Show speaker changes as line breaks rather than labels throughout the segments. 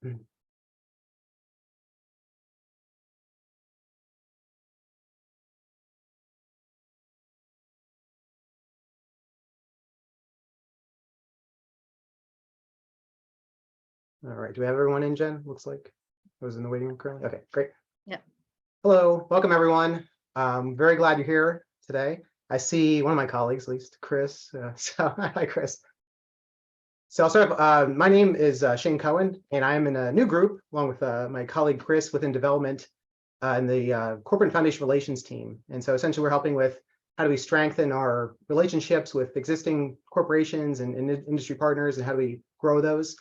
All right, do we have everyone in, Jen? Looks like I was in the waiting room currently. Okay, great.
Yep.
Hello, welcome everyone. Very glad you're here today. I see one of my colleagues, at least Chris. So hi, Chris. So I'll start off. My name is Shane Cohen, and I am in a new group along with my colleague Chris within development in the corporate and foundation relations team. And so essentially we're helping with how do we strengthen our relationships with existing corporations and industry partners, and how do we grow those.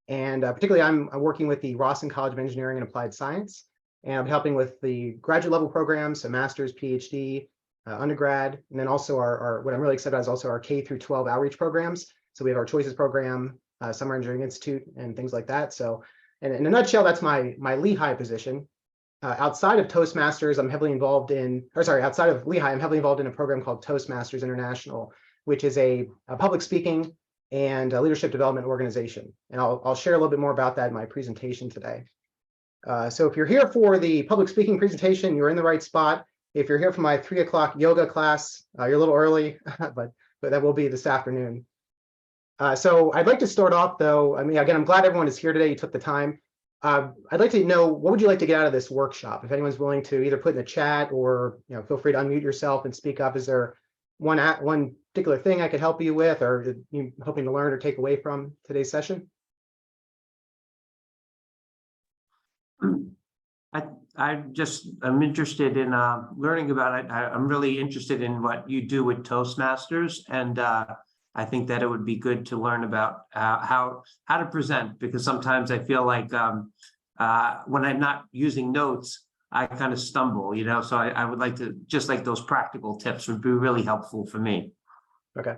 And particularly I'm working with the Rawson College of Engineering and Applied Science, and I'm helping with the graduate level programs, so master's, PhD, undergrad, and then also our what I'm really excited about is also our K through 12 outreach programs. So we have our Choices program, Summer Engineering Institute, and things like that. So, and in a nutshell, that's my Lehigh position. Outside of Toastmasters, I'm heavily involved in, or sorry, outside of Lehigh, I'm heavily involved in a program called Toastmasters International, which is a public speaking and leadership development organization. And I'll share a little bit more about that in my presentation today. So if you're here for the public speaking presentation, you're in the right spot. If you're here for my 3 o'clock yoga class, you're a little early, but that will be this afternoon. So I'd like to start off though. I mean, again, I'm glad everyone is here today. You took the time. I'd like to know, what would you like to get out of this workshop? If anyone's willing to either put in the chat or feel free to unmute yourself and speak up. Is there one particular thing I could help you with, or are you hoping to learn or take away from today's session?
I'm interested in learning about it. I'm really interested in what you do with Toastmasters, and I think that it would be good to learn about how to present, because sometimes I feel like when I'm not using notes, I kind of stumble, so I would like to, just like those practical tips would be really helpful for me.
Okay,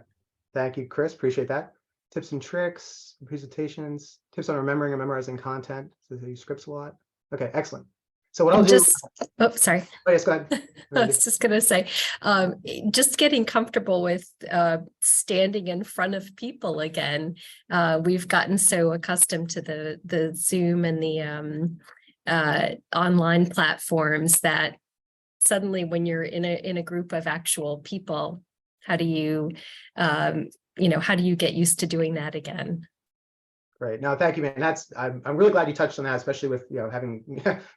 thank you, Chris. Appreciate that. Tips and tricks, presentations, tips on remembering and memorizing content. So you use scripts a lot. Okay, excellent. So what I'll do.
Oh, sorry.
Oh, yes, go ahead.
I was just going to say, just getting comfortable with standing in front of people again. We've gotten so accustomed to the Zoom and the online platforms that suddenly when you're in a group of actual people, how do you get used to doing that again?
Great. No, thank you, man. I'm really glad you touched on that, especially with having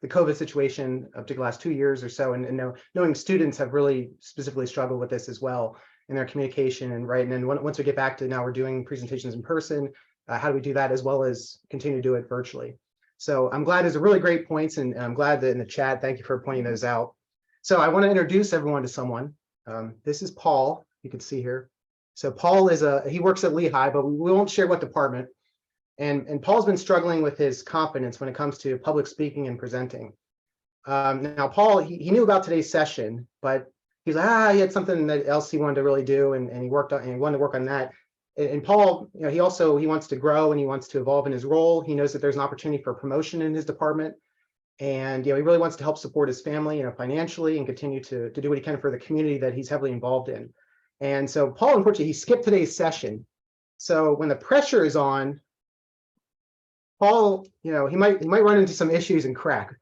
the COVID situation, particularly the last 2 years or so, and knowing students have really specifically struggled with this as well in their communication and right. And then once we get back to now, we're doing presentations in person. How do we do that as well as continue to do it virtually? So I'm glad there's a really great points, and I'm glad that in the chat, thank you for pointing those out. So I want to introduce everyone to someone. This is Paul. You can see here. So Paul he works at Lehigh, but we won't share what department. And Paul's been struggling with his confidence when it comes to public speaking and presenting. Now, Paul, he knew about today's session, but he's like, he had something else he wanted to really do, and he wanted to work on that. And Paul, he wants to grow and he wants to evolve in his role. He knows that there's an opportunity for promotion in his department, and he really wants to help support his family, financially, and continue to do what he can for the community that he's heavily involved in. And so Paul, unfortunately, he skipped today's session. So when the pressure is on, Paul, he might run into some issues and crack,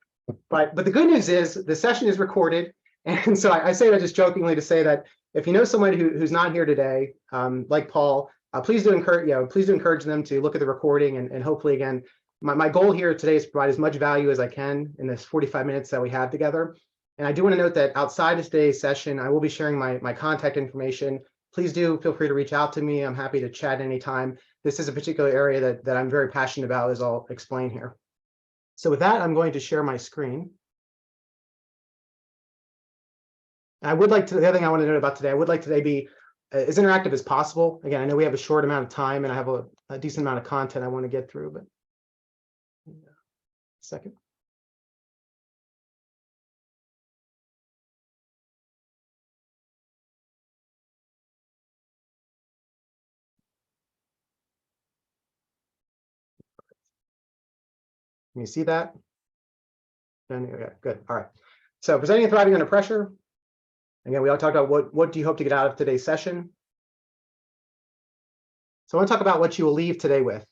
but the good news is the session is recorded, and so I say that just jokingly to say that if you know somebody who's not here today, like Paul, please do encourage them to look at the recording, and hopefully, again, my goal here today is to provide as much value as I can in this 45 minutes that we have together. And I do want to note that outside of today's session, I will be sharing my contact information. Please do feel free to reach out to me. I'm happy to chat anytime. This is a particular area that I'm very passionate about, as I'll explain here. So with that, I'm going to share my screen. I would like to, the other thing I want to note about today, I would like today be as interactive as possible. Again, I know we have a short amount of time and I have a decent amount of content I want to get through, but second. Can you see that? Okay, good. All right. So presenting and thriving under pressure. Again, we all talked about what do you hope to get out of today's session. So I want to talk about what you will leave today with.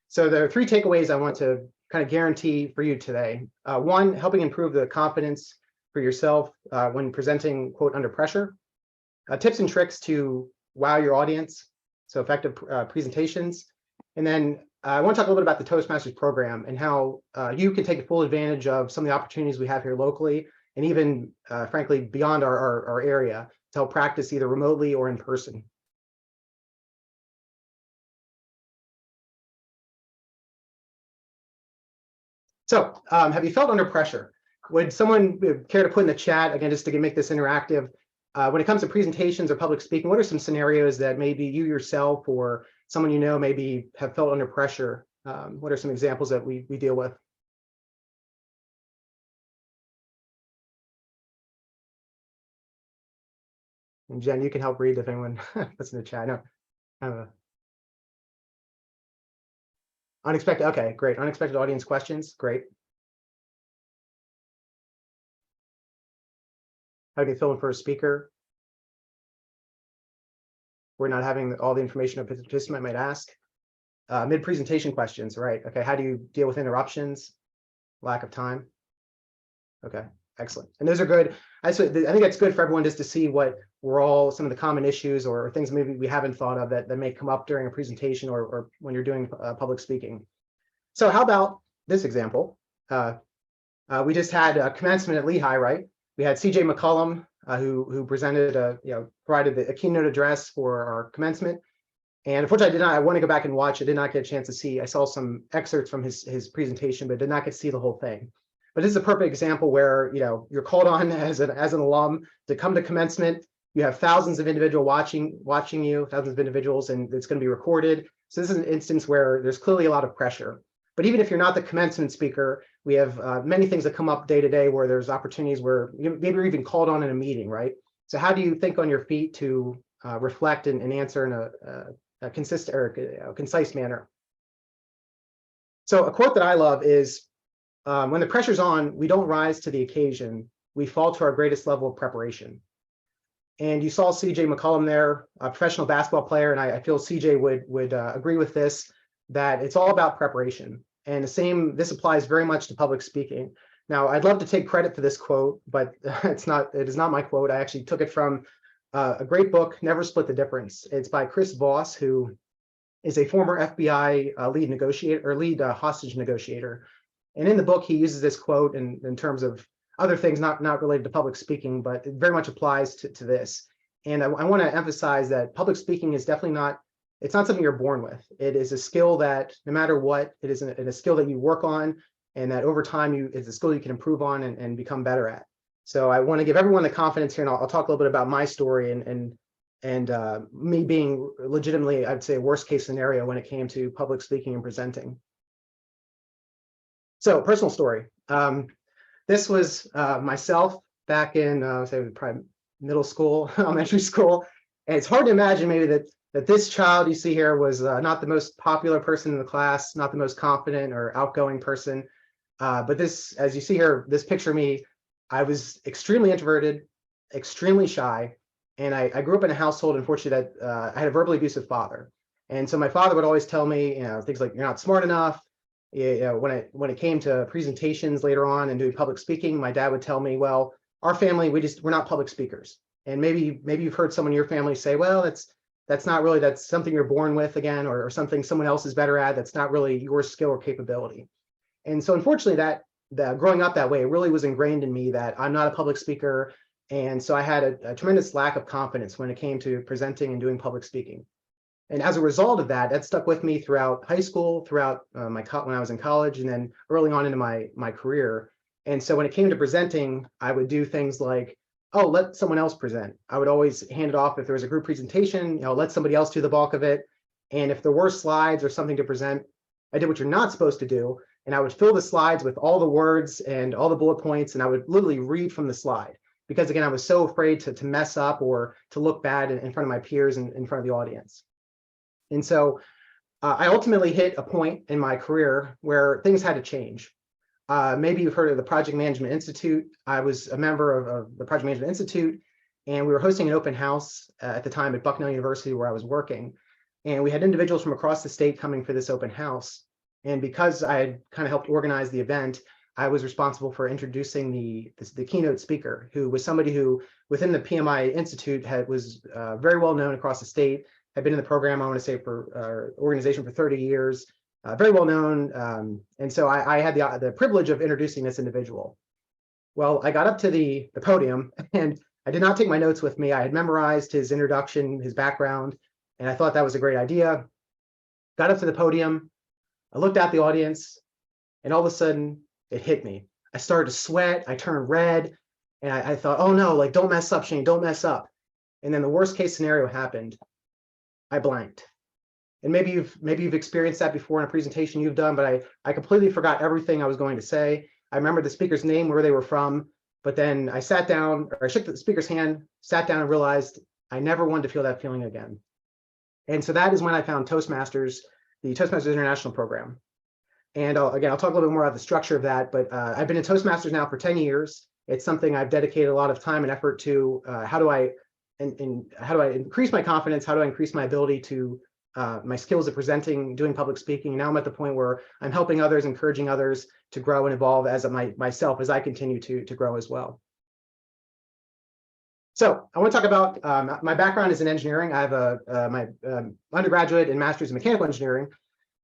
So there are 3 takeaways I want to kind of guarantee for you today. One, helping improve the confidence for yourself when presenting, quote, under pressure. Tips and tricks to wow your audience, so effective presentations. And then I want to talk a little bit about the Toastmasters program and how you can take full advantage of some of the opportunities we have here locally, and even, frankly, beyond our area to help practice either remotely or in person. So have you felt under pressure? Would someone care to put in the chat, again, just to make this interactive, when it comes to presentations or public speaking, what are some scenarios that maybe you yourself or someone you know maybe have felt under pressure? What are some examples that we deal with? And Jen, you can help read if anyone puts in the chat. No, unexpected. Okay, great. Unexpected audience questions. Great. How do you feel for a speaker? We're not having all the information a participant might ask. Mid-presentation questions, right? Okay, how do you deal with interruptions? Lack of time? Okay, excellent. And those are good. I think that's good for everyone just to see what some of the common issues or things maybe we haven't thought of that may come up during a presentation or when you're doing public speaking. So how about this example? We just had a commencement at Lehigh, right? We had CJ McCollum, who presented, provided a keynote address for our commencement. And unfortunately, I want to go back and watch. I did not get a chance to see. I saw some excerpts from his presentation, but did not get to see the whole thing. But this is a perfect example where you're called on as an alum to come to commencement. You have thousands of individuals watching you, thousands of individuals, and it's going to be recorded. So this is an instance where there's clearly a lot of pressure. But even if you're not the commencement speaker, we have many things that come up day to day where there's opportunities where maybe you're even called on in a meeting, right? So how do you think on your feet to reflect and answer in a consistent or concise manner? So a quote that I love is, when the pressure's on, we don't rise to the occasion. We fall to our greatest level of preparation. And you saw CJ McCollum there, a professional basketball player, and I feel CJ would agree with this, that it's all about preparation. And this applies very much to public speaking. Now, I'd love to take credit for this quote, but it is not my quote. I actually took it from a great book, Never Split the Difference. It's by Chris Voss, who is a former FBI lead hostage negotiator. And in the book, he uses this quote in terms of other things not related to public speaking, but it very much applies to this. And I want to emphasize that public speaking is definitely it's not something you're born with. It is a skill that no matter what, it is a skill that you work on, and that over time it's a skill you can improve on and become better at. So I want to give everyone the confidence here, and I'll talk a little bit about my story and me being legitimately, I'd say, a worst case scenario when it came to public speaking and presenting. So personal story. This was myself back in say probably middle school, elementary school. And it's hard to imagine maybe that this child you see here was not the most popular person in the class, not the most confident or outgoing person. But this, as you see here, this picture of me, I was extremely introverted, extremely shy. And I grew up in a household, unfortunately, that I had a verbally abusive father. And so my father would always tell me, things like, you're not smart enough. When it came to presentations later on and doing public speaking, my dad would tell me, well, our family, we're not public speakers. And maybe you've heard someone in your family say, well, that's not really, that's something you're born with again, or something someone else is better at. That's not really your skill or capability. And so unfortunately, that growing up that way, it really was ingrained in me that I'm not a public speaker. And so I had a tremendous lack of confidence when it came to presenting and doing public speaking. And as a result of that stuck with me throughout high school, throughout when I was in college, and then early on into my career. And so when it came to presenting, I would do things like, oh, let someone else present. I would always hand it off if there was a group presentation, let somebody else do the bulk of it. And if there were slides or something to present, I did what you're not supposed to do. And I would fill the slides with all the words and all the bullet points, and I would literally read from the slide. Because again, I was so afraid to mess up or to look bad in front of my peers and in front of the audience. And so I ultimately hit a point in my career where things had to change. Maybe you've heard of the Project Management Institute. I was a member of the Project Management Institute, and we were hosting an open house at the time at Bucknell University where I was working. And we had individuals from across the state coming for this open house. And because I had kind of helped organize the event, I was responsible for introducing the keynote speaker, who was somebody who within the PMI Institute was very well known across the state, had been in the program, I want to say, for our organization for 30 years, very well known. And so I had the privilege of introducing this individual. Well, I got up to the podium and I did not take my notes with me. I had memorized his introduction, his background, and I thought that was a great idea. Got up to the podium, I looked at the audience, and all of a sudden it hit me. I started to sweat, I turned red, and I thought, oh no, like, don't mess up, Shane, don't mess up. And then the worst case scenario happened. I blanked. And maybe you've experienced that before in a presentation you've done, but I completely forgot everything I was going to say. I remember the speaker's name, where they were from, but then I sat down, or I shook the speaker's hand, sat down, and realized I never wanted to feel that feeling again. And so that is when I found Toastmasters, the Toastmasters International program. And again, I'll talk a little bit more about the structure of that, but I've been in Toastmasters now for 10 years. It's something I've dedicated a lot of time and effort to. How do I increase my confidence? How do I increase my ability to my skills of presenting, doing public speaking? Now I'm at the point where I'm helping others, encouraging others to grow and evolve as myself as I continue to grow as well. So I want to talk about my background is in engineering. I have my undergraduate and master's in mechanical engineering.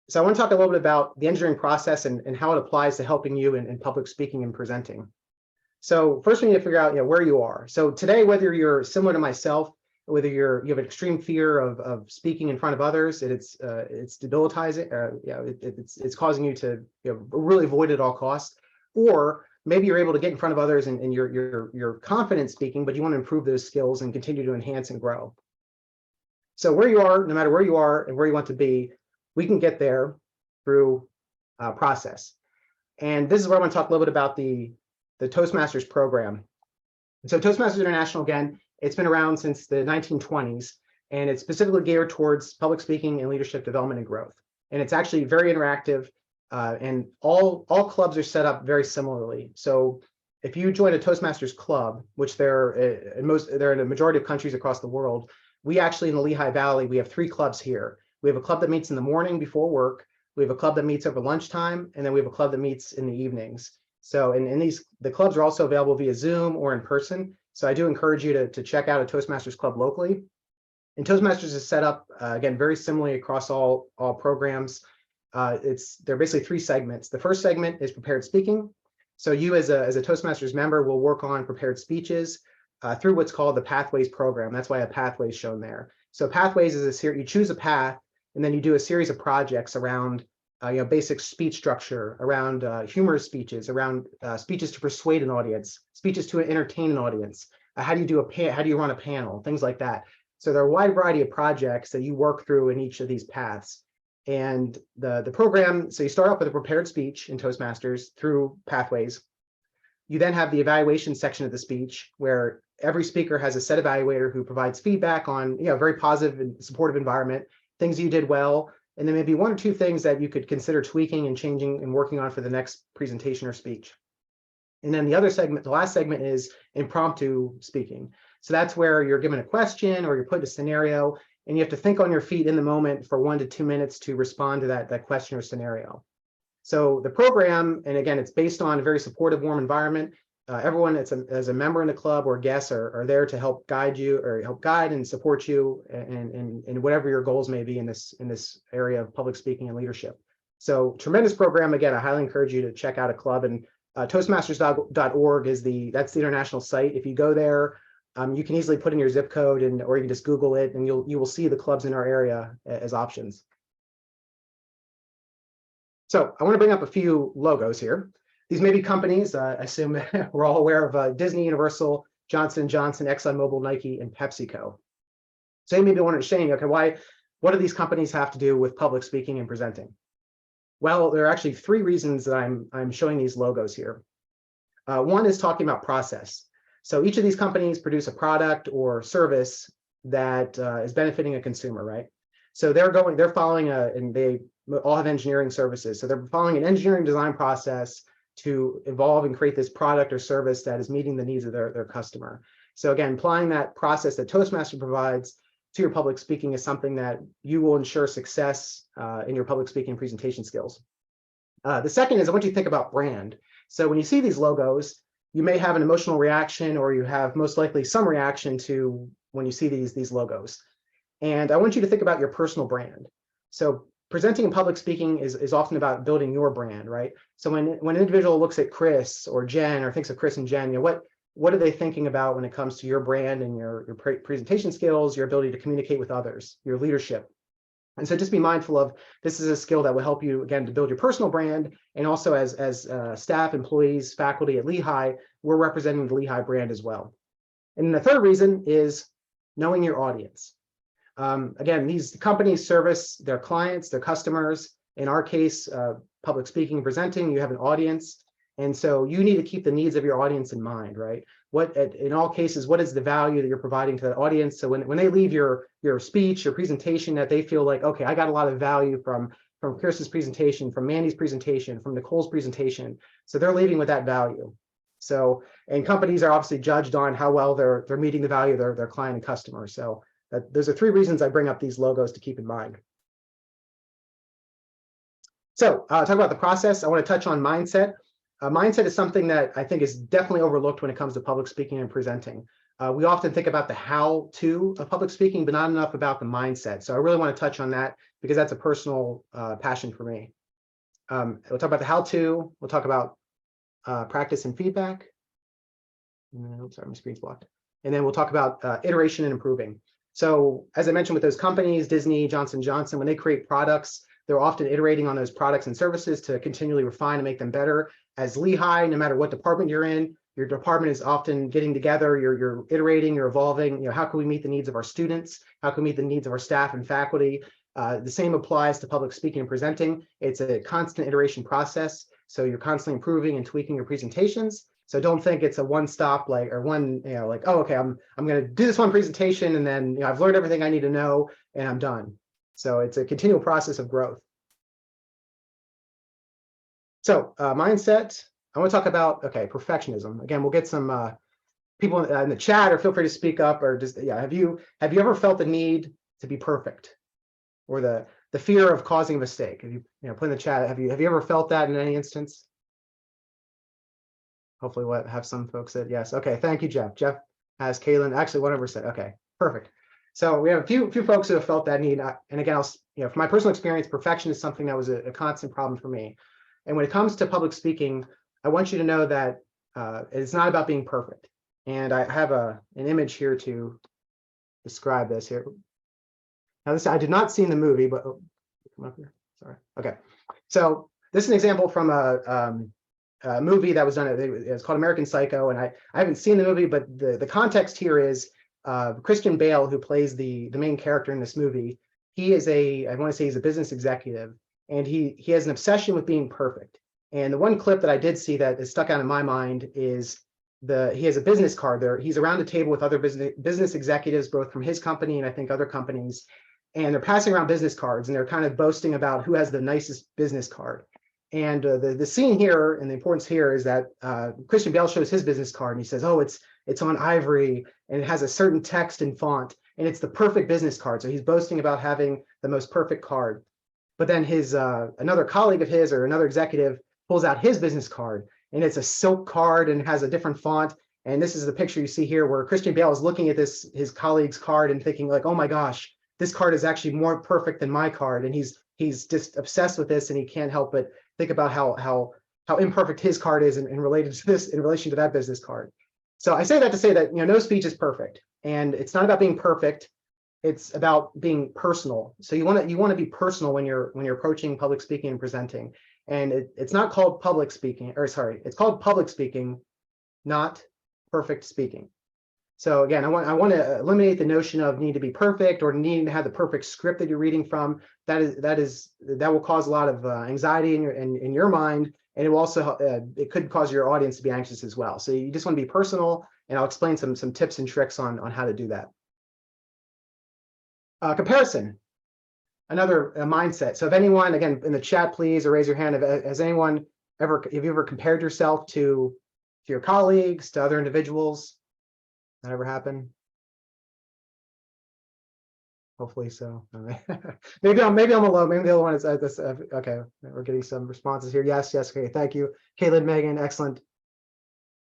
So I want to talk a little bit about the engineering process and how it applies to helping you in public speaking and presenting. So first we need to figure out where you are. So today, whether you're similar to myself, whether you have an extreme fear of speaking in front of others, it's debilitating, it's causing you to really avoid it at all costs, or maybe you're able to get in front of others and you're confident speaking, but you want to improve those skills and continue to enhance and grow. So where you are, no matter where you are and where you want to be, we can get there through process. And this is where I want to talk a little bit about the Toastmasters program. And so Toastmasters International, again, it's been around since the 1920s, and it's specifically geared towards public speaking and leadership development and growth. And it's actually very interactive, and all clubs are set up very similarly. So if you join a Toastmasters club, which they're in a majority of countries across the world, we actually in the Lehigh Valley, we have 3 clubs here. We have a club that meets in the morning before work. We have a club that meets over lunchtime, and then we have a club that meets in the evenings. So the clubs are also available via Zoom or in person. So I do encourage you to check out a Toastmasters club locally. And Toastmasters is set up, again, very similarly across all programs. There are basically 3 segments. The first segment is prepared speaking. So you as a Toastmasters member will work on prepared speeches through what's called the Pathways program. That's why a pathway is shown there. So Pathways is a series, you choose a path, and then you do a series of projects around basic speech structure, around humorous speeches, around speeches to persuade an audience, speeches to entertain an audience. How do you run a panel, things like that. So there are a wide variety of projects that you work through in each of these paths. And the program, so you start off with a prepared speech in Toastmasters through Pathways. You then have the evaluation section of the speech, where every speaker has a set evaluator who provides feedback on a very positive and supportive environment, things you did well, and then maybe 1 or 2 things that you could consider tweaking and changing and working on for the next presentation or speech. And then the last segment is impromptu speaking. So that's where you're given a question or you're put in a scenario, and you have to think on your feet in the moment for 1 to 2 minutes to respond to that question or scenario. So the program, and again, it's based on a very supportive, warm environment. Everyone as a member in the club or guests are there to help guide you or help guide and support you in whatever your goals may be in this area of public speaking and leadership. So tremendous program. Again, I highly encourage you to check out a club, and Toastmasters.org that's the international site. If you go there, you can easily put in your zip code or you can just Google it, and you will see the clubs in our area as options. So I want to bring up a few logos here. These may be companies. I assume we're all aware of Disney, Universal, Johnson & Johnson, ExxonMobil, Nike, and PepsiCo. So you may be wondering, Shane, okay, what do these companies have to do with public speaking and presenting? Well, there are actually 3 reasons that I'm showing these logos here. One is talking about process. So each of these companies produce a product or service that is benefiting a consumer, right? So they're following and they all have engineering services. So they're following an engineering design process to evolve and create this product or service that is meeting the needs of their customer. So again, applying that process that Toastmaster provides to your public speaking is something that you will ensure success in your public speaking presentation skills. The second is I want you to think about brand. So when you see these logos, you may have an emotional reaction, or you have most likely some reaction to when you see these logos. And I want you to think about your personal brand. So presenting and public speaking is often about building your brand, right? So when an individual looks at Chris or Jen, or thinks of Chris and Jen, you know, what are they thinking about when it comes to your brand and your presentation skills, your ability to communicate with others, your leadership? And so just be mindful of, this is a skill that will help you, again, to build your personal brand. And also as staff, employees, faculty at Lehigh, we're representing the Lehigh brand as well. And the third reason is knowing your audience. Again, these companies service their clients, their customers. In our case, public speaking, presenting, you have an audience. And so you need to keep the needs of your audience in mind, right? In all cases, what is the value that you're providing to that audience? So when they leave your speech, your presentation, that they feel like, okay, I got a lot of value from Chris's presentation, from Mandy's presentation, from Nicole's presentation. So they're leaving with that value. So, and companies are obviously judged on how well they're meeting the value of their client and customer. So those are three reasons I bring up these logos to keep in mind. So talk about the process. I want to touch on mindset. Mindset is something that I think is definitely overlooked when it comes to public speaking and presenting. We often think about the how-to of public speaking, but not enough about the mindset. So I really want to touch on that because that's a personal passion for me. We'll talk about the how-to. We'll talk about practice and feedback. Oops, sorry, my screen's blocked. And then we'll talk about iteration and improving. So as I mentioned with those companies, Disney, Johnson & Johnson, when they create products, they're often iterating on those products and services to continually refine and make them better. As Lehigh, no matter what department you're in, your department is often getting together, you're iterating, you're evolving. You know, how can we meet the needs of our students? How can we meet the needs of our staff and faculty? The same applies to public speaking and presenting. It's a constant iteration process. So you're constantly improving and tweaking your presentations. So don't think it's a one-stop, like, or one, you know, like, oh, okay, I'm going to do this one presentation and then, you know, I've learned everything I need to know and I'm done. So it's a continual process of growth. So mindset, I want to talk about, okay, perfectionism. Again, we'll get some people in the chat, or feel free to speak up, or just, yeah, have you ever felt the need to be perfect, or the fear of causing a mistake? Have you put in the chat, have you ever felt that in any instance? Hopefully we'll have some folks said yes. Okay, thank you, Jeff. Jeff has, Kaylin, actually one of us said, okay, perfect. So we have a few folks who have felt that need. And again, from my personal experience, perfection is something that was a constant problem for me. And when it comes to public speaking, I want you to know that it's not about being perfect. And I have an image here to describe this here. Now this I did not see in the movie, but come up here. Sorry. Okay. So this is an example from a movie that was done. It's called American Psycho, and I haven't seen the movie, but the context here is Christian Bale, who plays the main character in this movie. He is I want to say he's a business executive, and he has an obsession with being perfect. And the one clip that I did see that is stuck out in my mind is he has a business card there. He's around a table with other business executives, both from his company and I think other companies, and they're passing around business cards, and they're kind of boasting about who has the nicest business card. And the scene here, and the importance here, is that Christian Bale shows his business card, and he says, oh, it's on ivory, and it has a certain text and font, and it's the perfect business card. So he's boasting about having the most perfect card. But then his another colleague of his, or another executive, pulls out his business card, and it's a silk card and has a different font. And this is the picture you see here, where Christian Bale is looking at his colleague's card and thinking like, oh my gosh, this card is actually more perfect than my card. And he's just obsessed with this, and he can't help but think about how imperfect his card is in relation to that business card. So I say that to say that no speech is perfect, and it's not about being perfect. It's about being personal. So you want to be personal when you're approaching public speaking and presenting. And it's not called public speaking, or sorry, it's called public speaking, not perfect speaking. So again, I want to eliminate the notion of need to be perfect or needing to have the perfect script that you're reading from. That will cause a lot of anxiety in your mind, and it will also it could cause your audience to be anxious as well. So you just want to be personal, and I'll explain some tips and tricks on how to do that. Comparison, another mindset. So if anyone, again, in the chat, please, or raise your hand. Have you ever compared yourself to your colleagues, to other individuals? That ever happen? Hopefully so. Maybe I'm alone. Maybe the other one is this. Okay, we're getting some responses here. Yes, yes. Okay, thank you, Caitlin, Megan, excellent.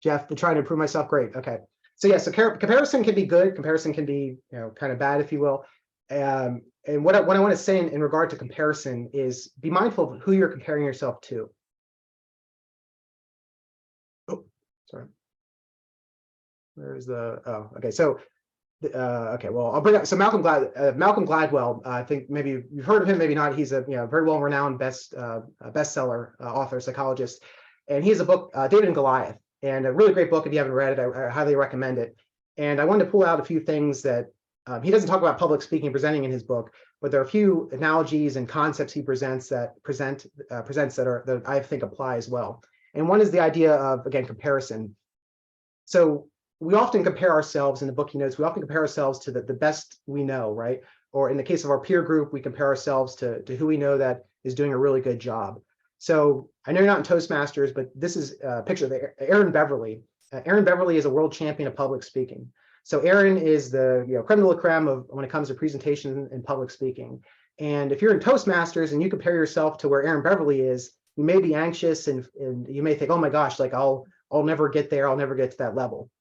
Jeff, been trying to improve myself. Great. Okay. So yeah, so comparison can be good. Comparison can be, kind of bad, if you will. And what I want to say in regard to comparison is be mindful of who you're comparing yourself to. Oh, sorry. Where is the? Oh, okay. So, okay. Well, I'll bring up. So Malcolm Gladwell. I think maybe you've heard of him, maybe not. He's a very well-renowned bestseller author, psychologist, and he has a book, David and Goliath. And a really great book. If you haven't read it, I highly recommend it. And I wanted to pull out a few things that he doesn't talk about public speaking presenting in his book, but there are a few analogies and concepts he presents that I think apply as well. And one is the idea of, again, comparison. So we often compare ourselves in the book he notes. We often compare ourselves to the best we know, right? Or in the case of our peer group, we compare ourselves to who we know that is doing a really good job. So I know you're not in Toastmasters, but this is a picture of Aaron Beverly. Aaron Beverly is a world champion of public speaking. So Aaron is the creme de la creme of when it comes to presentation and public speaking. And if you're in Toastmasters and you compare yourself to where Aaron Beverly is, you may be anxious and you may think, oh my gosh, like I'll never get there. I'll never get to that level.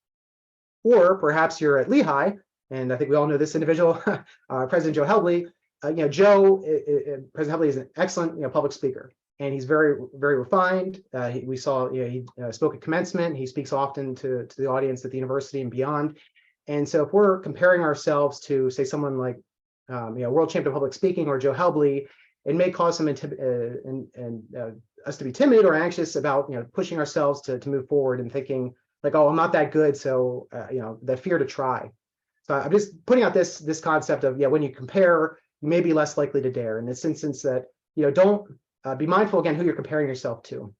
Or perhaps you're at Lehigh, and I think we all know this individual, President Joe Helbley. President Helbley is an excellent public speaker. And he's very, very refined. We saw, he spoke at commencement. He speaks often to the audience at the university and beyond. And so if we're comparing ourselves to, say, someone like, world champion of public speaking or Joe Helbley, it may cause some us to be timid or anxious about, pushing ourselves to move forward and thinking like, oh, I'm not that good. So, the fear to try. So I'm just putting out this concept of, when you compare, you may be less likely to dare. In this instance that, don't be mindful again who you're comparing yourself to.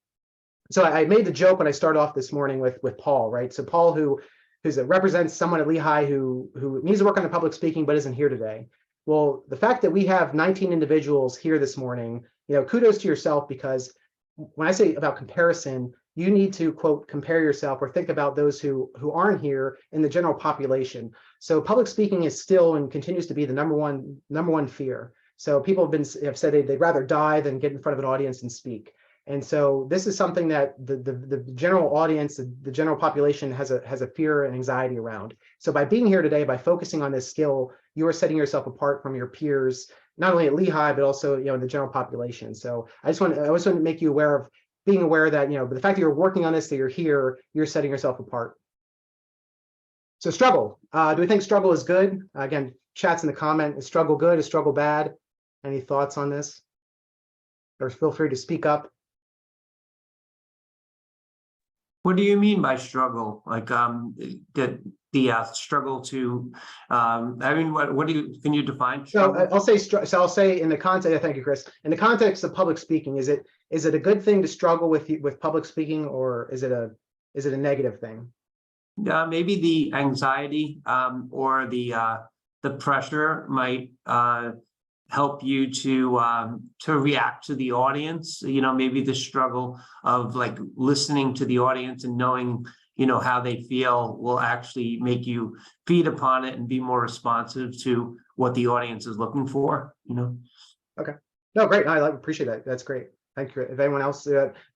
So I made the joke when I started off this morning with Paul, right? So Paul, who represents someone at Lehigh who needs to work on the public speaking but isn't here today. Well, the fact that we have 19 individuals here this morning, kudos to yourself, because when I say about comparison, you need to, quote, compare yourself or think about those who aren't here in the general population. So public speaking is still and continues to be the number one fear. So people have said they'd rather die than get in front of an audience and speak. And so this is something that the general audience, the general population has a fear and anxiety around. So by being here today, by focusing on this skill, you are setting yourself apart from your peers, not only at Lehigh, but also in the general population. So I just want to make you aware of being aware that the fact that you're working on this, that you're here, you're setting yourself apart. So struggle. Do we think struggle is good? Again, chat's in the comment. Is struggle good? Is struggle bad? Any thoughts on this? Or feel free to speak up.
What do you mean by struggle? Like the struggle to what do you, can you define struggle?
So I'll say in the context, thank you, Chris. In the context of public speaking, is it a good thing to struggle with public speaking, or is it a negative thing?
Maybe the anxiety or the pressure might help you to react to the audience. Maybe the struggle of like listening to the audience and knowing how they feel will actually make you feed upon it and be more responsive to what the audience is looking for.
Okay, no, great. I appreciate that. That's great. Thank you. If anyone else,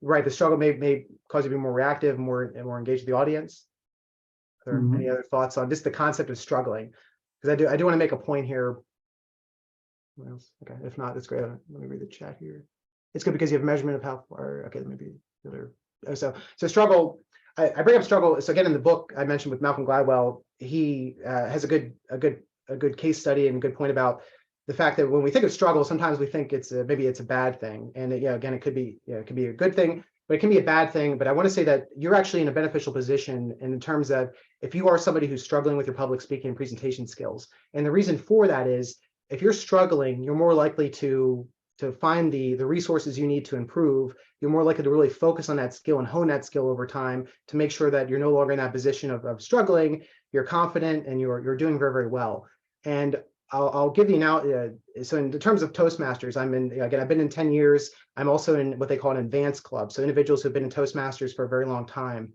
right, the struggle may cause you to be more reactive, more engaged with the audience. Are there any other thoughts on just the concept of struggling? Because I do want to make a point here. What else? Okay, if not, that's great. Let me read the chat here. It's good because you have measurement of how far. Okay, maybe the other. So struggle. I bring up struggle. So again, in the book I mentioned with Malcolm Gladwell, he has a good case study and a good point about the fact that when we think of struggle, sometimes we think maybe it's a bad thing, and again, it could be a good thing, but it can be a bad thing. But I want to say that you're actually in a beneficial position in terms of if you are somebody who's struggling with your public speaking and presentation skills, and the reason for that is if you're struggling, you're more likely to find the resources you need to improve. You're more likely to really focus on that skill and hone that skill over time to make sure that you're no longer in that position of struggling. You're confident and you're doing very, very well. And I'll give you now. So in terms of Toastmasters, I've been in 10 years. I'm also in what they call an advanced club. So individuals who've been in Toastmasters for a very long time.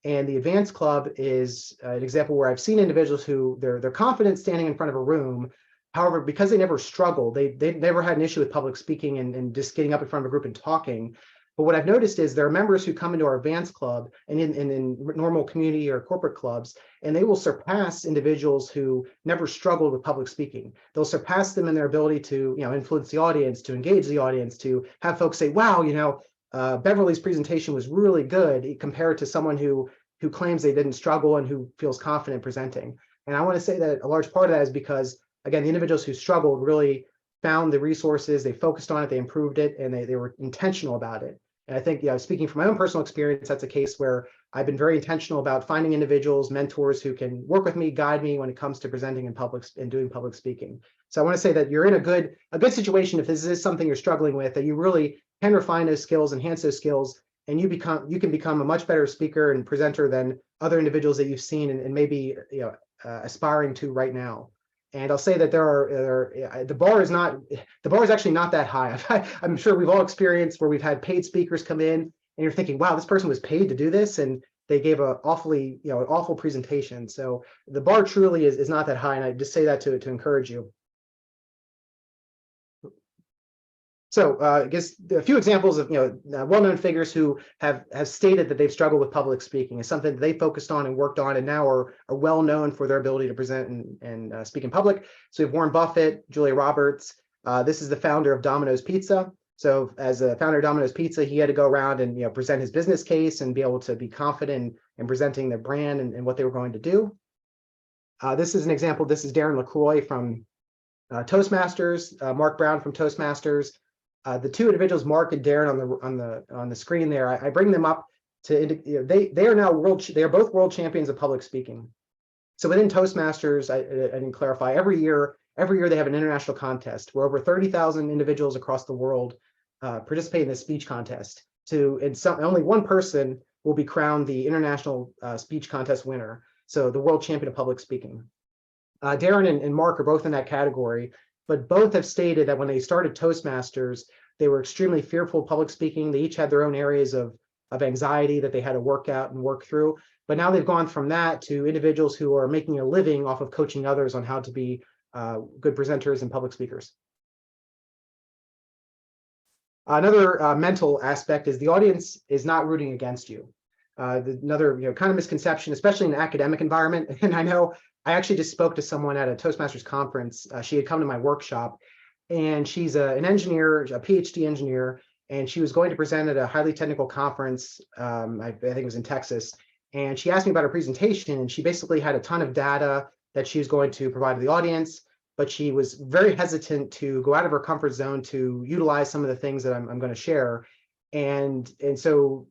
And the advanced club is an example where I've seen individuals who they're confident standing in front of a room, However, because they never struggled, they never had an issue with public speaking and just getting up in front of a group and talking. But what I've noticed is there are members who come into our advanced club and in normal community or corporate clubs, and they will surpass individuals who never struggled with public speaking. They'll surpass them in their ability to, influence the audience, to engage the audience, to have folks say, wow, Beverly's presentation was really good compared to someone who claims they didn't struggle and who feels confident presenting. And I want to say that a large part of that is because, again, the individuals who struggled really found the resources, they focused on it, they improved it, and they were intentional about it. And I think, speaking from my own personal experience, that's a case where I've been very intentional about finding individuals, mentors who can work with me, guide me when it comes to presenting in public and doing public speaking. So I want to say that you're in a good situation if this is something you're struggling with, that you really can refine those skills, enhance those skills, and you can become a much better speaker and presenter than other individuals that you've seen and maybe aspiring to right now. And I'll say that the bar is actually not that high. I'm sure we've all experienced where we've had paid speakers come in and you're thinking, wow, this person was paid to do this, and they gave an awful presentation. So the bar truly is not that high, and I just say that to encourage you. So I guess a few examples of well-known figures who have stated that they've struggled with public speaking is something that they focused on and worked on, and now are well known for their ability to present and speak in public. So we have Warren Buffett, Julia Roberts. This is the founder of Domino's Pizza. So as a founder of Domino's Pizza, he had to go around and present his business case and be able to be confident in presenting their brand and what they were going to do. This is an example. This is Darren LaCroix from Toastmasters, Mark Brown from Toastmasters. The two individuals, Mark and Darren, on the screen there, I bring them up to they are now they are both world champions of public speaking. So within Toastmasters, I didn't clarify, every year they have an international contest where over 30,000 individuals across the world participate in this speech contest. Only one person will be crowned the international speech contest winner. So the world champion of public speaking. Darren and Mark are both in that category, but both have stated that when they started Toastmasters, they were extremely fearful of public speaking. They each had their own areas of anxiety that they had to work out and work through. But now they've gone from that to individuals who are making a living off of coaching others on how to be good presenters and public speakers. Another mental aspect is the audience is not rooting against you. Another kind of misconception, especially in an academic environment. And I know I actually just spoke to someone at a Toastmasters conference. She had come to my workshop, and she's an engineer, a PhD engineer, and she was going to present at a highly technical conference. I think it was in Texas. And she asked me about her presentation, and she basically had a ton of data that she was going to provide to the audience, but she was very hesitant to go out of her comfort zone to utilize some of the things that I'm going to share. And so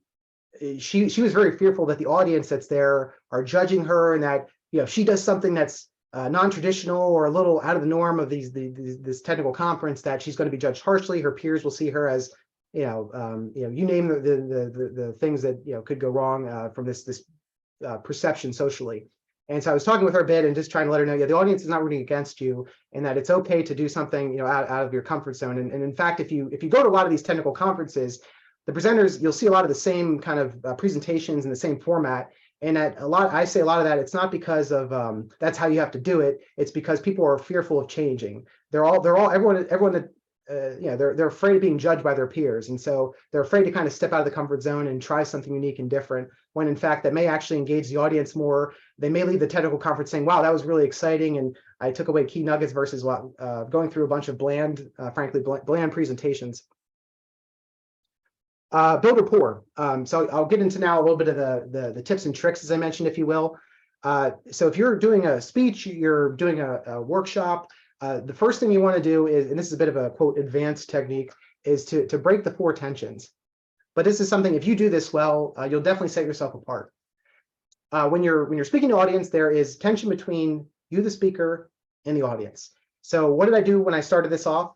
she was very fearful that the audience that's there are judging her, and that if she does something that's non-traditional or a little out of the norm of this technical conference, that she's going to be judged harshly. Her peers will see her as you name the things that could go wrong from this perception socially. And so I was talking with her a bit and just trying to let her know, the audience is not rooting against you, and that it's okay to do something out of your comfort zone. And in fact, if you go to a lot of these technical conferences, the presenters, you'll see a lot of the same kind of presentations in the same format. And I say a lot of that, it's not because of that's how you have to do it. It's because people are fearful of changing. Everyone that they're afraid of being judged by their peers, and so they're afraid to kind of step out of the comfort zone and try something unique and different, when in fact that may actually engage the audience more. They may leave the technical conference saying, wow, that was really exciting, and I took away key nuggets, versus going through a bunch of frankly bland presentations. Build rapport. So I'll get into now a little bit of the tips and tricks, as I mentioned, if you will. So if you're doing a speech, you're doing a workshop, the first thing you want to do is, and this is a bit of a quote advanced technique, is to break the four tensions. But this is something, if you do this well, you'll definitely set yourself apart. When you're speaking to audience, there is tension between you, the speaker, and the audience. So what did I do when I started this off?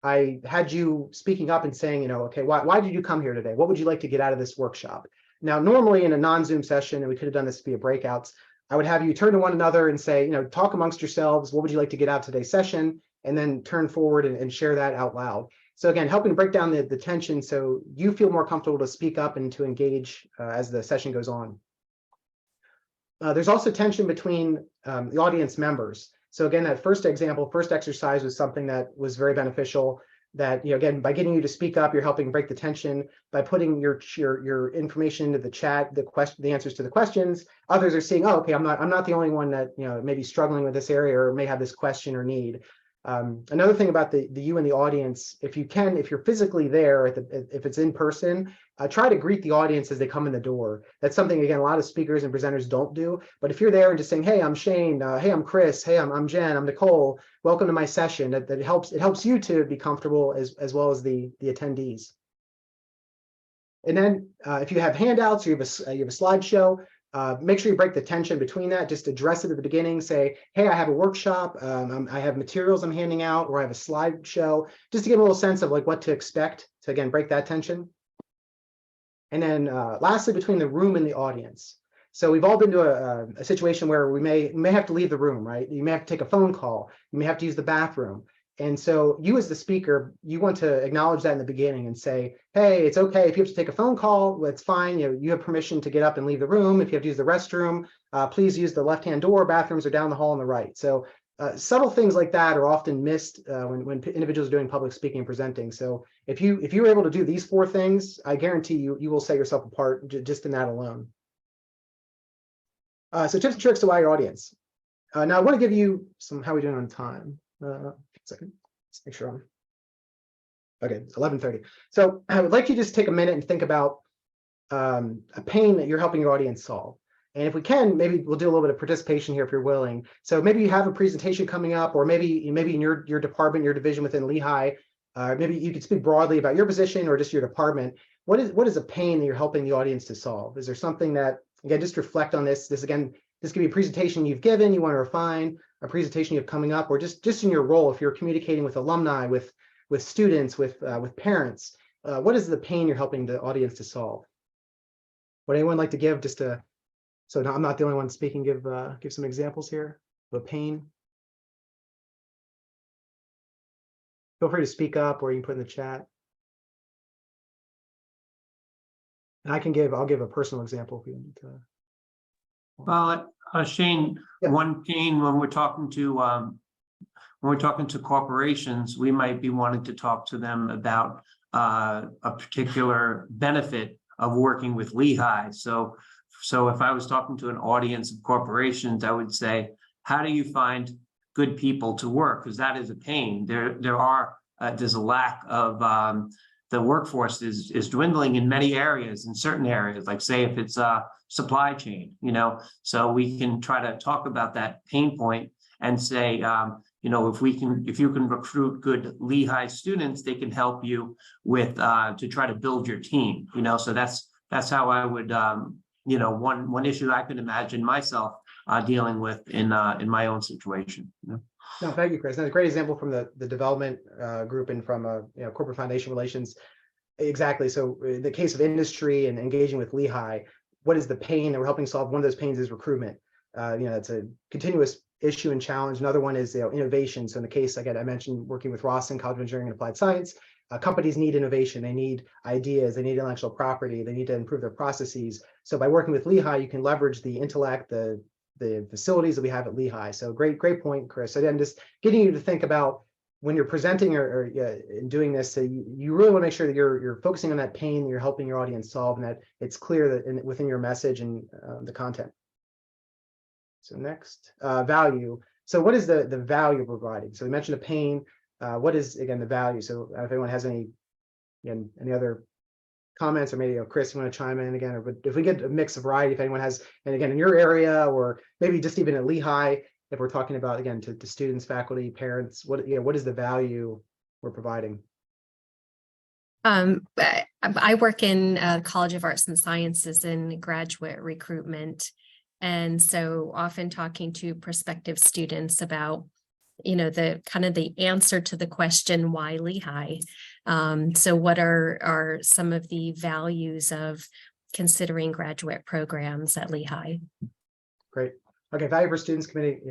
I had you speaking up and saying, okay, why did you come here today? What would you like to get out of this workshop? Now, normally in a non-Zoom session, and we could have done this via breakouts, I would have you turn to one another and say, talk amongst yourselves. What would you like to get out of today's session? And then turn forward and share that out loud. So again, helping break down the tension so you feel more comfortable to speak up and to engage as the session goes on. There's also tension between the audience members. So again, that first example, first exercise was something that was very beneficial. That, again, by getting you to speak up, you're helping break the tension. By putting your information into the chat, the answers to the questions, others are seeing, oh, okay, I'm not the only one that may be struggling with this area or may have this question or need. Another thing about the you and the audience, if you're physically there, if it's in person, try to greet the audience as they come in the door. That's something, again, a lot of speakers and presenters don't do. But if you're there and just saying, hey, I'm Shane, hey, I'm Chris, hey, I'm Jen, I'm Nicole, welcome to my session, that it helps you to be comfortable as well as the attendees. And then if you have handouts or you have a slideshow, make sure you break the tension between that. Just address it at the beginning. Say, hey, I have a workshop. I have materials I'm handing out, or I have a slideshow, just to get a little sense of like what to expect to, again, break that tension. And then lastly, between the room and the audience. So we've all been to a situation where we may have to leave the room, right? You may have to take a phone call. You may have to use the bathroom. And so you as the speaker, you want to acknowledge that in the beginning and say, hey, it's okay if you have to take a phone call, that's fine. You have permission to get up and leave the room. If you have to use the restroom, please use the left-hand door. Bathrooms are down the hall on the right. So subtle things like that are often missed when individuals are doing public speaking and presenting. So if you were able to do these 4 things, I guarantee you will set yourself apart just in that alone. So tips and tricks to wow your audience. Now I want to give you some, how are we doing on time? Second, let's make sure I'm okay. 11:30. So I would like you to just take a minute and think about a pain that you're helping your audience solve. And if we can, maybe we'll do a little bit of participation here if you're willing. So maybe you have a presentation coming up, or maybe in your department, your division within Lehigh, maybe you could speak broadly about your position or just your department. What is a pain that you're helping the audience to solve? Is there something that, again, just reflect on this. This could be a presentation you've given, you want to refine, a presentation you have coming up, or just in your role, if you're communicating with alumni, with students, with parents, what is the pain you're helping the audience to solve? Would anyone like to give so I'm not the only one speaking, give some examples here of a pain? Feel free to speak up, or you can put in the chat. And I'll give a personal example if you need to.
Well, Shane,
Yeah.
One pain when we're talking to corporations, we might be wanting to talk to them about a particular benefit of working with Lehigh. So if I was talking to an audience of corporations, I would say, how do you find good people to work? Because that is a pain. There's a lack of the workforce is dwindling in many areas, in certain areas, like say if it's supply chain, so we can try to talk about that pain point and say, if you can recruit good Lehigh students, they can help you with to try to build your team, so that's how I would, one issue I could imagine myself dealing with in my own situation.
No, thank you, Chris. That's a great example from the development group and from corporate foundation relations. Exactly. So in the case of industry and engaging with Lehigh, what is the pain that we're helping solve? One of those pains is recruitment. It's a continuous issue and challenge. Another one is innovation. So in the case, again, I mentioned working with Rawson College of Engineering and Applied Science. Companies need innovation. They need ideas. They need intellectual property. They need to improve their processes. So by working with Lehigh, you can leverage the intellect, the facilities that we have at Lehigh. So great point, Chris. So then just getting you to think about when you're presenting or doing this, so you really want to make sure that you're focusing on that pain that you're helping your audience solve, and that it's clear that within your message and the content. So next, value. So what is the value we're providing? So we mentioned a pain. What is, again, the value? So if anyone has any other comments, or maybe Chris, you want to chime in again, or if we get a mix of variety, if anyone has, and again, in your area, or maybe just even at Lehigh, if we're talking about, again, to students, faculty, parents, what is the value we're providing?
I work in College of Arts and Sciences in graduate recruitment. And so often talking to prospective students about, the answer to the question, why Lehigh? So what are some of the values of considering graduate programs at Lehigh? Great.
Okay, value for students committee,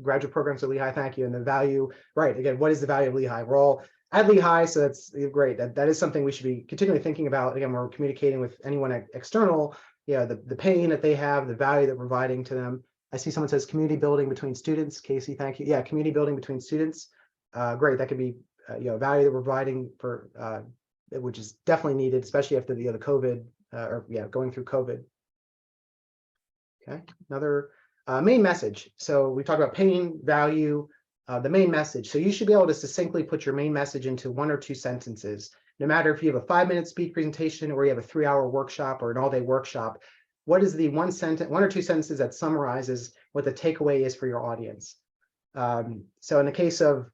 graduate programs at Lehigh, thank you. And the value, right, again, what is the value of Lehigh? We're all at Lehigh, so that's great. That is something we should be continually thinking about. Again, when we're communicating with anyone external, the pain that they have, the value that we're providing to them. I see someone says community building between students. Casey, thank you. Yeah, community building between students. Great. That could be value that we're providing for, which is definitely needed, especially after the COVID going through COVID. Okay, another main message. So we talked about pain, value, the main message. So you should be able to succinctly put your main message into 1 or 2 sentences. No matter if you have a 5-minute speed presentation or you have a 3-hour workshop or an all-day workshop, what is the 1 or 2 sentences that summarizes what the takeaway is for your audience? So in the case of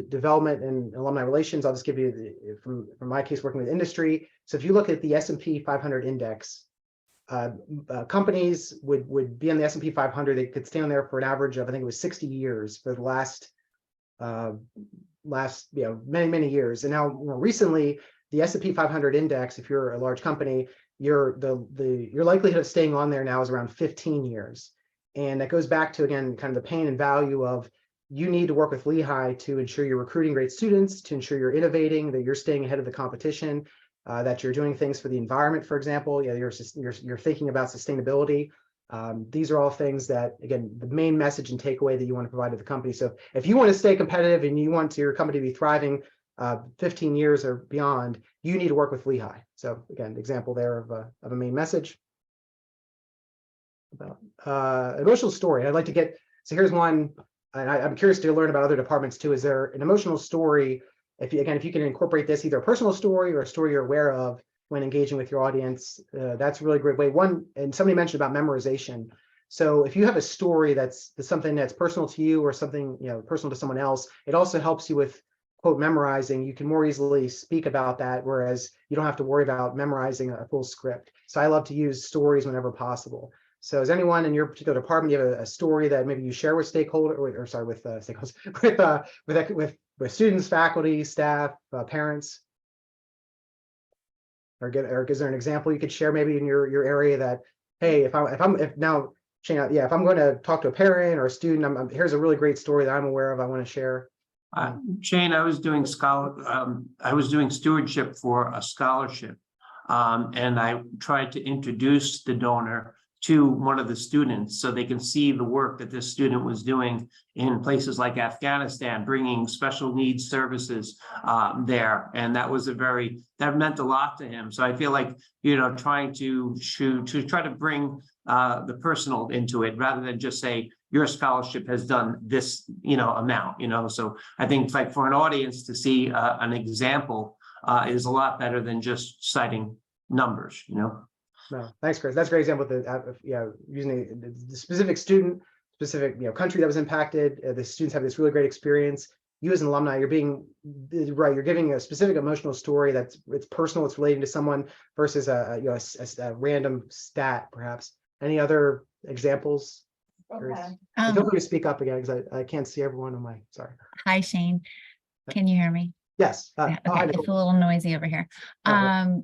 development and alumni relations, I'll just give you from my case working with industry. So if you look at the S&P 500 index, companies would be on the S&P 500. They could stay on there for an average of, I think it was 60 years for the last many years. And now recently the S&P 500 index, if you're a large company, your likelihood of staying on there now is around 15 years. And that goes back to, again, kind of the pain and value of you need to work with Lehigh to ensure you're recruiting great students, to ensure you're innovating, that you're staying ahead of the competition, that you're doing things for the environment, for example. You're thinking about sustainability. These are all things that, again, the main message and takeaway that you want to provide to the company. So if you want to stay competitive and you want your company to be thriving 15 years or beyond, you need to work with Lehigh. So again, example there of a main message. About emotional story. I'd like to get, so here's one, and I'm curious to learn about other departments too. Is there an emotional story? If you can incorporate this, either a personal story or a story you're aware of when engaging with your audience, that's a really great way. One, and somebody mentioned about memorization. So if you have a story that's something that's personal to you or something personal to someone else, it also helps you with quote memorizing. You can more easily speak about that, whereas you don't have to worry about memorizing a full script. So I love to use stories whenever possible. So is anyone in your particular department, you have a story that maybe you share with stakeholders, with students, faculty, staff, parents? Or is there an example you could share maybe in your area that, hey, if I'm going to talk to a parent or a student, here's a really great story that I'm aware of, I want to share.
Shane, I was doing stewardship for a scholarship, and I tried to introduce the donor to one of the students so they can see the work that this student was doing in places like Afghanistan, bringing special needs services there. And that meant a lot to him. So I feel like, trying to try to bring the personal into it rather than just say, your scholarship has done this, amount, so I think like for an audience to see an example is a lot better than just citing numbers,
No, thanks, Chris. That's a great example with using the specific student, specific country that was impacted. The students have this really great experience. You as an alumni, you're giving a specific emotional story that's personal, it's relating to someone versus a random stat, perhaps. Any other examples?
Okay.
Feel free to speak up again because I can't see everyone on my. Sorry.
Hi, Shane. Can you hear me?
Yes.
Yeah, okay, it's a little noisy over here.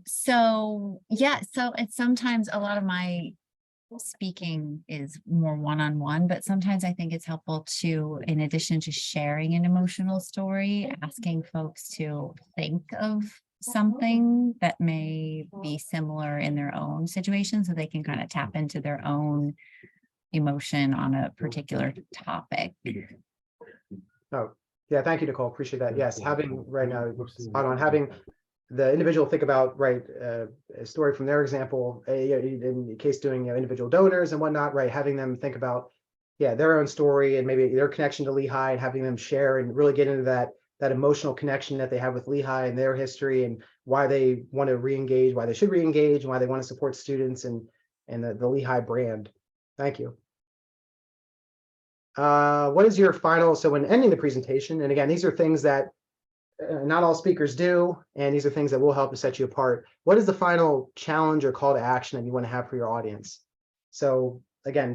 So it's sometimes a lot of my speaking is more one-on-one, but sometimes I think it's helpful to, in addition to sharing an emotional story, asking folks to think of something that may be similar in their own situation so they can kind of tap into their own emotion on a particular topic.
Oh, yeah, thank you, Nicole. Appreciate that. Yes, having right now, spot on, having the individual think about a story from their example, in the case doing individual donors and whatnot, right? Having them think about their own story and maybe their connection to Lehigh, and having them share and really get into that emotional connection that they have with Lehigh and their history and why they want to re-engage, why they should re-engage, and why they want to support students and the Lehigh brand. Thank you. What is your final, so when ending the presentation, and again, these are things that not all speakers do, and these are things that will help to set you apart. What is the final challenge or call to action that you want to have for your audience? So again,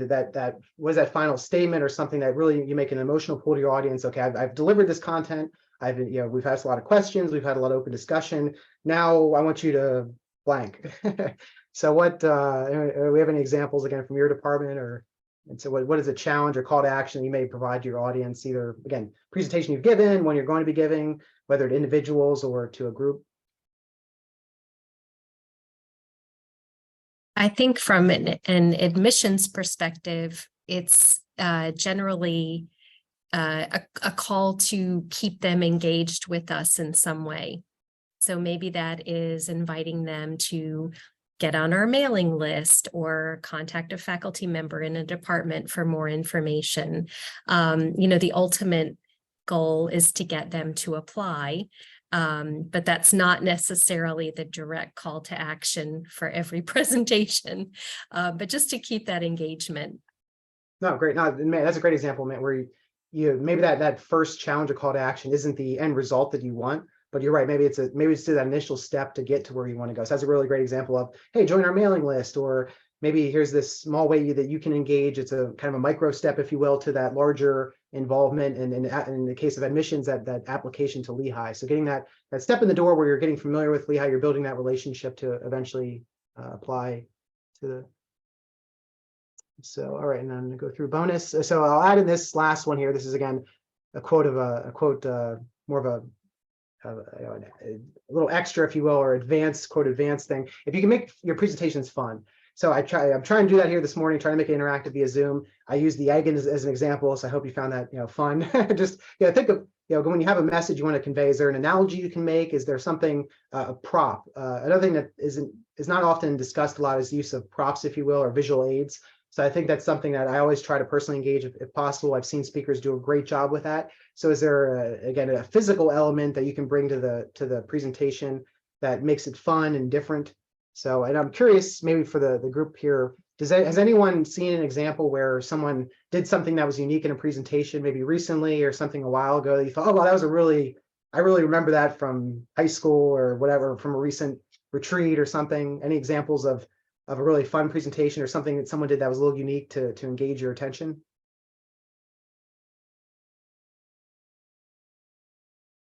was that final statement or something that really you make an emotional pull to your audience? Okay, I've delivered this content. We've asked a lot of questions. We've had a lot of open discussion. Now I want you to blank. So what, do we have any examples again from your department and so what is a challenge or call to action you may provide to your audience, either, again, presentation you've given, one you're going to be giving, whether to individuals or to a group?
I think from an admissions perspective, it's generally a call to keep them engaged with us in some way. So maybe that is inviting them to get on our mailing list or contact a faculty member in a department for more information. The ultimate goal is to get them to apply. But that's not necessarily the direct call to action for every presentation, but just to keep that engagement.
No, great. No, man, that's a great example, man, where you maybe that first challenge or call to action isn't the end result that you want, but you're right. Maybe it's that initial step to get to where you want to go. So that's a really great example of, hey, join our mailing list, or maybe here's this small way that you can engage. It's a kind of a micro step, if you will, to that larger involvement. And in the case of admissions, that application to Lehigh. So getting that step in the door where you're getting familiar with Lehigh, you're building that relationship to eventually apply to the. So, all right, and then I'm gonna go through bonus. So I'll add in this last one here. This is again a quote, more of a little extra, if you will, or advanced thing. If you can make your presentations fun. So I'm trying to do that here this morning, trying to make it interactive via Zoom. I use the egg as an example, so I hope you found that fun. Just think of when you have a message you want to convey. Is there an analogy you can make? Is there something a prop? Another thing that is not often discussed a lot is the use of props, if you will, or visual aids. So I think that's something that I always try to personally engage if possible. I've seen speakers do a great job with that. So is there again a physical element that you can bring to the presentation that makes it fun and different? So, and I'm curious, maybe for the group here, has anyone seen an example where someone did something that was unique in a presentation, maybe recently or something a while ago, that you thought, oh, well, that was I really remember that from high school or whatever, from a recent retreat or something? Any examples of a really fun presentation or something that someone did that was a little unique to engage your attention?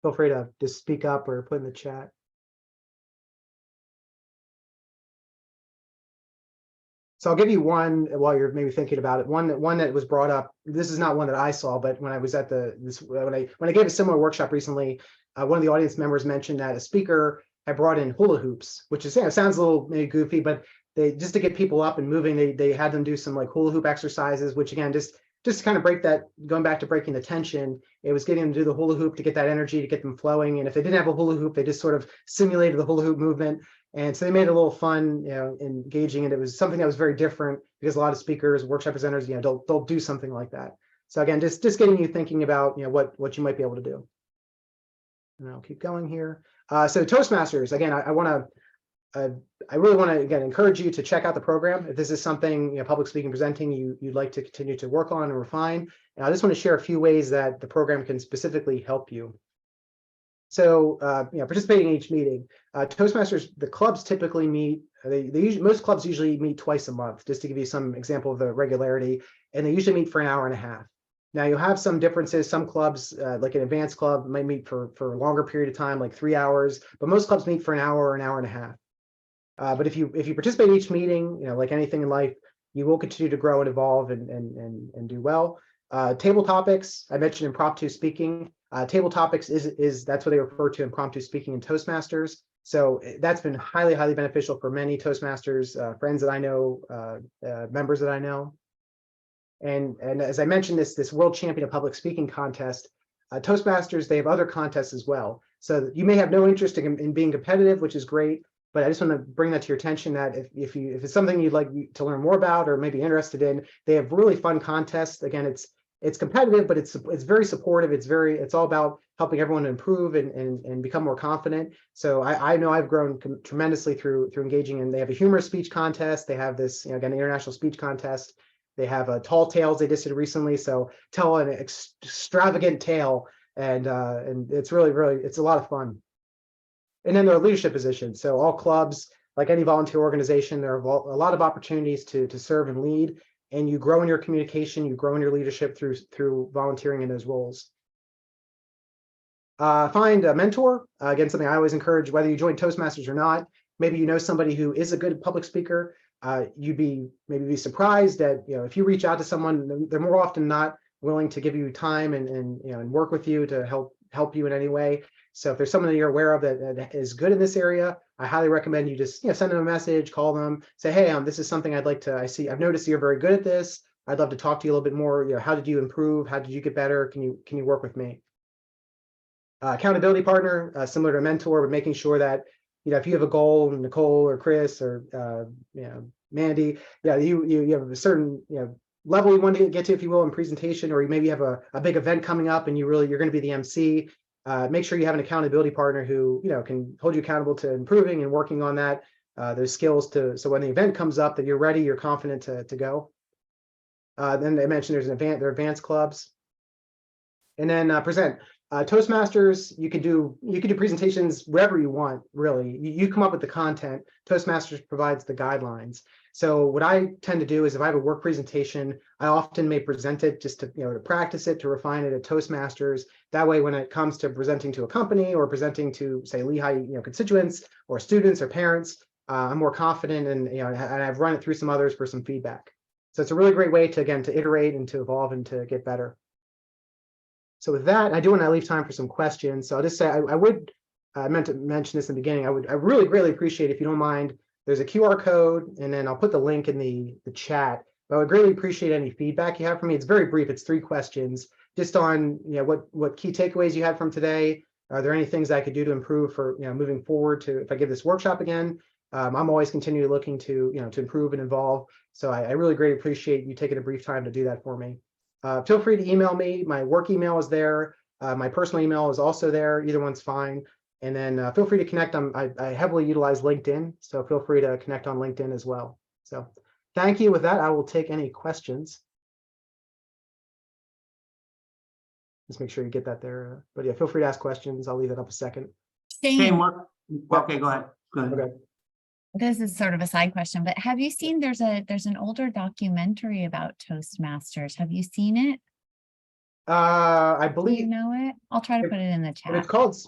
Feel free to just speak up or put in the chat. So I'll give you one while you're maybe thinking about it. One that was brought up. This is not one that I saw, but when I was at when I gave a similar workshop recently, one of the audience members mentioned that a speaker had brought in hula hoops, which is sounds a little maybe goofy, but they just to get people up and moving, they had them do some like hula hoop exercises, which again just to kind of break that, going back to breaking the tension, it was getting them to do the hula hoop to get that energy, to get them flowing. And if they didn't have a hula hoop, they just sort of simulated the hula hoop movement. And so they made it a little fun, engaging, and it was something that was very different because a lot of speakers, workshop presenters, they'll do something like that. So again, just getting you thinking about, what you might be able to do. And I'll keep going here. So Toastmasters, again, I really want to again encourage you to check out the program. If this is something, public speaking, presenting, you'd like to continue to work on and refine. And I just want to share a few ways that the program can specifically help you. So, participating in each meeting, Toastmasters, the clubs typically meet. Most clubs usually meet twice a month, just to give you some example of the regularity, and they usually meet for an hour and a half. Now you'll have some differences. Some clubs, like an advanced club, might meet for a longer period of time, like 3 hours, but most clubs meet for an hour or an hour and a half. But if you participate in each meeting, like anything in life, you will continue to grow and evolve and do well. Table topics, I mentioned impromptu speaking. Table topics is that's what they refer to impromptu speaking in Toastmasters. So that's been highly, highly beneficial for many Toastmasters, friends that I know, members that I know. And as I mentioned, this World Champion of Public Speaking contest, Toastmasters, they have other contests as well. So you may have no interest in being competitive, which is great, but I just want to bring that to your attention that if it's something you'd like to learn more about or maybe interested in, they have really fun contests. Again, it's competitive, but it's very supportive. It's all about helping everyone improve and become more confident. So I know I've grown tremendously through engaging, and they have a humorous speech contest. They have this, again, international speech contest. They have tall tales they just did recently. So tell an extravagant tale, and it's really, it's a lot of fun. And then there are leadership positions. So all clubs, like any volunteer organization, there are a lot of opportunities to serve and lead. And you grow in your communication, you grow in your leadership through volunteering in those roles. Find a mentor. Again, something I always encourage, whether you join Toastmasters or not. Maybe you know somebody who is a good public speaker. You'd be surprised that if you reach out to someone, they're more often not willing to give you time and work with you to help you in any way. So if there's someone that you're aware of that is good in this area, I highly recommend you just send them a message, call them, say, hey, this is something I'd like to. I've noticed you're very good at this. I'd love to talk to you a little bit more. How did you improve? How did you get better? Can you work with me? Accountability partner, similar to a mentor, but making sure that, if you have a goal, Nicole or Chris or, Mandy, you have a certain, level you want to get to, if you will, in presentation, or you maybe have a big event coming up and you're going to be the MC. Make sure you have an accountability partner who, can hold you accountable to improving and working on that, those skills so when the event comes up that you're ready, you're confident to go. Then I mentioned there are advanced clubs. And then present. Toastmasters, you can do presentations wherever you want, really. You come up with the content. Toastmasters provides the guidelines. So what I tend to do is if I have a work presentation, I often may present it just to, to practice it, to refine it at Toastmasters. That way, when it comes to presenting to a company or presenting to, say, Lehigh, constituents or students or parents, I'm more confident, and and I've run it through some others for some feedback. So it's a really great way to iterate and to evolve and to get better. So with that, I do want to leave time for some questions. So I'll just say I meant to mention this in the beginning. I really greatly appreciate, if you don't mind, there's a QR code, and then I'll put the link in the chat. But I would greatly appreciate any feedback you have for me. It's very brief. It's 3 questions, just on what key takeaways you had from today. Are there any things I could do to improve for moving forward to if I give this workshop again? I'm always continually looking to to improve and evolve. So I really greatly appreciate you taking a brief time to do that for me. Feel free to email me. My work email is there. My personal email is also there. Either one's fine. And then feel free to connect. I heavily utilize LinkedIn, so feel free to connect on LinkedIn as well. So thank you. With that, I will take any questions. Just make sure you get that there. But yeah, feel free to ask questions. I'll leave it up a second.
Shane, okay, go ahead.
Okay.
This is sort of a side question, but have you seen there's an older documentary about Toastmasters? Have you seen it?
I
Do you
believe
know it? I'll try to put it in the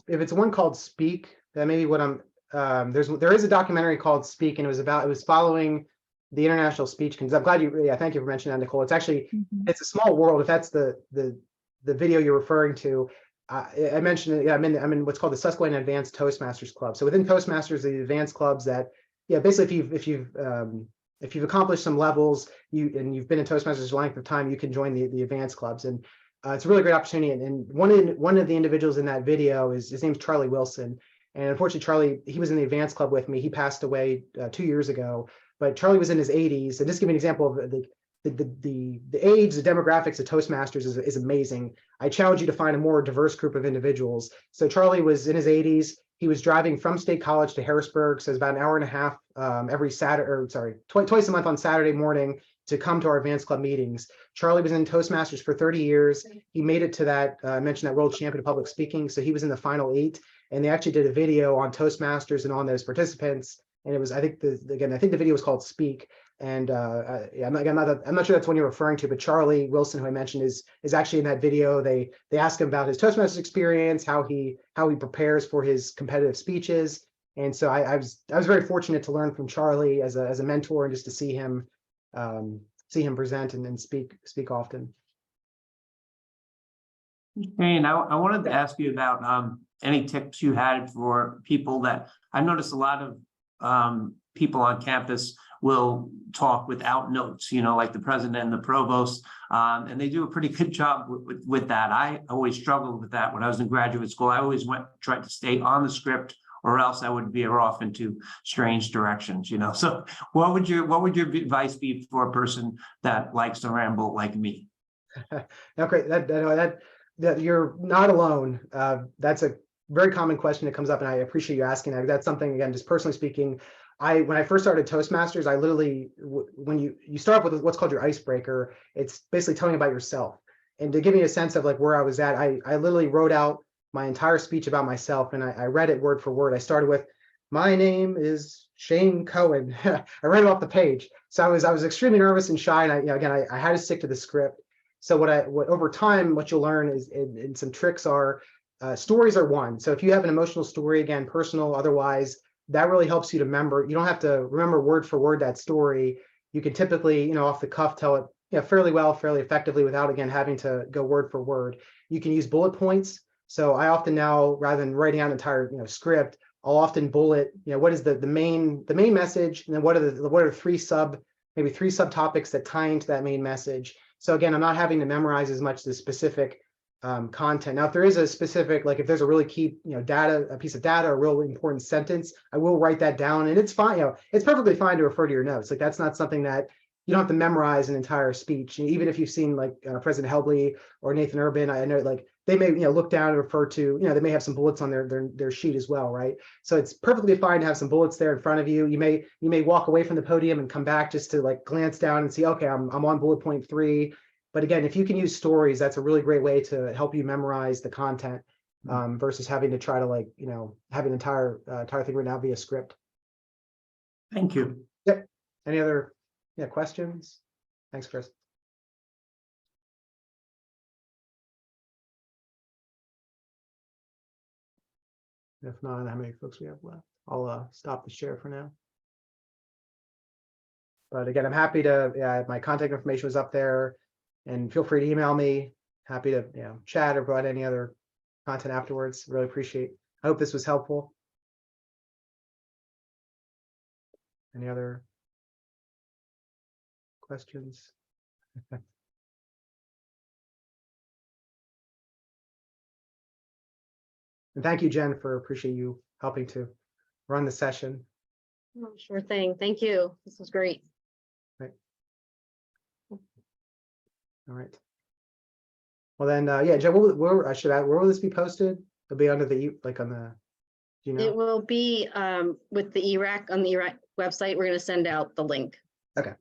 if it's one called Speak, that may be what I'm. There is a documentary called Speak, and it was following the International Speech. Because I'm glad thank you for mentioning that, Nicole. It's actually it's a small world. If that's the video you're referring to. I mentioned it. Yeah, I'm in what's called the Susquehanna Advanced Toastmasters Club. So within Toastmasters, the advanced clubs that, basically if you've accomplished some levels, and you've been in Toastmasters a length of time, you can join the advanced clubs, and it's a really great opportunity. And one of the individuals in that video his name's Charlie Wilson, and unfortunately Charlie, he was in the advanced club with me. He passed away 2 years ago, but Charlie was in his 80s. And just give me an example of the age, the demographics of Toastmasters is amazing. I challenge you to find a more diverse group of individuals. So Charlie was in his 80s. He was driving from State College to Harrisburg, so it's about an hour and a half every twice a month on Saturday morning to come to our advanced club meetings. Charlie was in Toastmasters for 30 years. He made it to that, I mentioned that world champion of public speaking. So he was in the final 8, and they actually did a video on Toastmasters and on those participants. And it was, I think the video was called Speak. And I'm not sure that's one you're referring to, but Charlie Wilson, who I mentioned, is actually in that video. They ask him about his Toastmasters experience, how he prepares for his competitive speeches. And so I was very fortunate to learn from Charlie as a mentor, and just to see him present and speak often.
Shane, I wanted to ask you about any tips you had for people that I've noticed a lot of people on campus will talk without notes, like the president and the provost, and they do a pretty good job with that. I always struggled with that when I was in graduate school. I always tried to stay on the script, or else I would veer off into strange directions, So what would your advice be for a person that likes to ramble like me?
Okay, that you're not alone. That's a very common question that comes up, and I appreciate you asking that. That's something, again, just personally speaking, when I first started Toastmasters, I literally, when you start with what's called your icebreaker, it's basically telling about yourself. And to give me a sense of like where I was at, I literally wrote out my entire speech about myself, and I read it word for word. I started with, "My name is Shane Cohen." I read it off the page. So I was extremely nervous and shy, and I had to stick to the script. So what over time, what you'll learn is, and some tricks are, stories are one. So if you have an emotional story, again, personal, otherwise, that really helps you to remember. You don't have to remember word for word that story. You can typically, off the cuff, tell it fairly well, fairly effectively, without, again, having to go word for word. You can use bullet points. So I often now, rather than writing out an entire script, I'll often bullet, what is the main message, and then what are the 3 maybe 3 subtopics that tie into that main message. So again, I'm not having to memorize as much the specific content. Now, if there is a specific, like if there's a really key, data, a piece of data, a real important sentence, I will write that down, and it's fine. It's perfectly fine to refer to your notes. Like that's not something that you don't have to memorize an entire speech. Even if you've seen like President Helbley or Nathan Urban, I know like they may look down and refer to, they may have some bullets on their sheet as well, right? So it's perfectly fine to have some bullets there in front of you. You may walk away from the podium and come back just to like glance down and see, okay, I'm on bullet point 3. But again, if you can use stories, that's a really great way to help you memorize the content versus having to try to have an entire thing written out via script.
Thank you.
Yep. Any other questions? Thanks, Chris. If not, how many folks we have left? I'll stop the share for now. But again, I'm happy to, my contact information was up there, and feel free to email me. Happy to chat or provide any other content afterwards. Really appreciate. I hope this was helpful. Any other questions? And thank you, Jen, appreciate you helping to run the session.
Oh, sure thing. Thank you. This was great.
All right. Well then, Jen, where will this be posted? It'll be under the on the. Do you know?
It will be with the ERAC on the ERAC website. We're going to send out the link.
Okay.